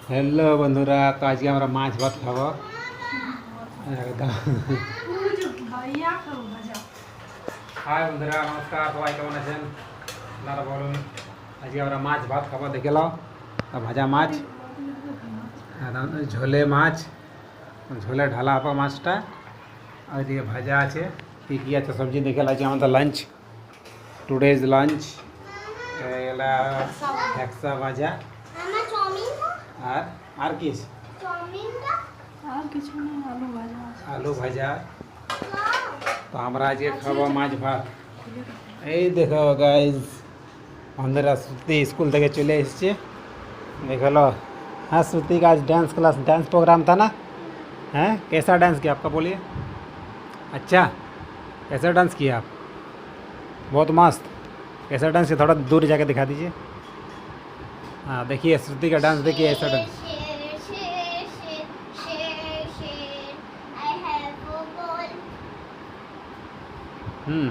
Hello বন্ধুরা, তো আজকে আমরা মাছ ভাত খাবো একদম। হাই বন্ধুরা, নমস্কার, সবাই কেমন আছেন? আপনারা বলুন। আজকে আমরা মাছ ভাত খাবো, দেখে নাও। ভাজা মাছ, একদম ঝোলে মাছ, ঝোলে ঢালা হবো মাছটা। আর এদিকে ভাজা আছে, কী কী আছে সবজি দেখে লাগছে আমাদের লাঞ্চ, টুডেজ লাঞ্চ। এগুলা একসা ভাজা আর আর কি আছে? আলু ভাজা। তো আমরা আজকে খাবো মাছ ভাত। এই দেখো গাইজ, বন্ধুরা श्रुति स्कूल থেকে চলে এসেছে, देख लो। हाँ श्रुति का आज डांस क्लास, डांस प्रोग्राम था ना? हैं, कैसा डांस किया आपका, बोलिए। अच्छा, कैसा डांस किया आप? बहुत मस्त। कैसा डांस किया, थोड़ा दूर जाके दिखा दीजिए। हाँ देखिए श्रुति का डांस, देखिए ऐसा dance. Hmm,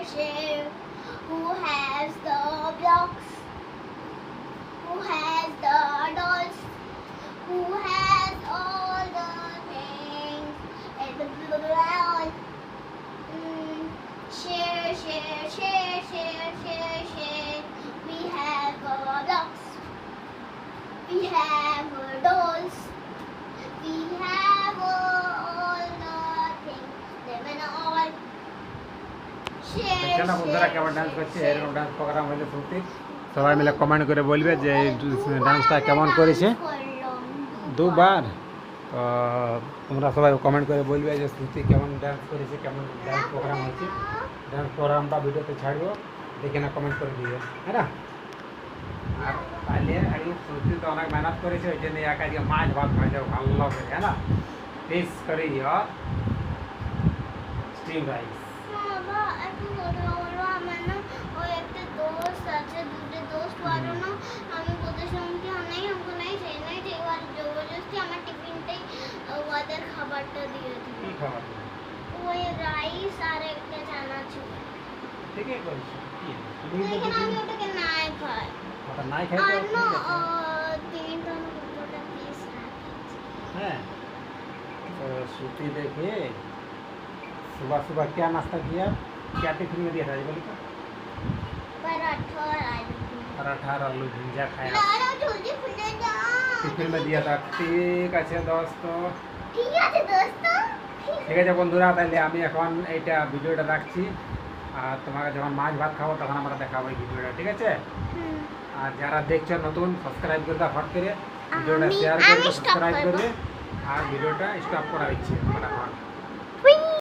Share. Who has the blocks? Who has the dolls? Who has all the things? And the world. Share. We have blocks. We have dolls. We have all the things. Them and all. দেখছেন না বন্ধুরা কেমন dance করছে? এরকম dance programme হলে শ্রুতি সবাই মিলে comment করে বলবে যে এই ডান্সটা কেমন করেছে। দুবার তো তোমরা সবাই কমেন্ট করে বলবে যে শ্রুতি কেমন ডান্স করেছে, কেমন ডান্স প্রোগ্রাম হয়েছে। ডান্স প্রোগ্রামটা ভিডিওতে ছাড়বো, দেখে না কমেন্ট করে দিবে, হ্যাঁ না? আর তাহলে আজকে শ্রুতি তো অনেক মেহনত করেছে, ওই জন্য এক আজকে মাছ ভাত খাওয়া ভালো লাগে, হ্যাঁ না? ফিশ কারি আর স্টিম রাইস। বাবা একটু বলো আমার না ওই একটা दोस्त আছে, দুটো दोस्त वालों ना আমি বলেছিলাম कि हम नहीं चाहिए और जबरदस्ती আমার টিফিনটাই ওদের খাবারটা দিয়ে দিল। কি খাবার? ওই রাইস আর একটা চানাচুর। ঠিকই করেছো। কি लेकिन আমি ওটাকে নাই খাই। ওটা নাই খাই আর তো না ঠিক আছে। তিনটা দুটোটা পিস রাখিছি। हैं तो श्रुति देखिए, सुबह सुबह क्या नाश्ता किया, क्या टिफिन में दिया था जी, बोलिए तो? पराठा और आलू। पराठा और आलू भुजिया खाया लारा जल्दी खुले जा। टिफिन में दिया था। ঠিক আছে দোস্ত, ঠিক আছে দোস্ত। ঠিক আছে বন্ধুরা, তাহলে আমি এখন এইটা ভিডিওটা রাখছি। আর তোমাকে যখন মাছ ভাত খাবো তখন আমরা দেখাবো এই ভিডিওটা, ঠিক আছে? আর যারা দেখছো নতুন, সাবস্ক্রাইব করে দাও ফট করে, ভিডিওটা শেয়ার করে আমি stop সাবস্ক্রাইব করবো। করে, আর ভিডিওটা স্টপ করা হচ্ছে ফটাফট।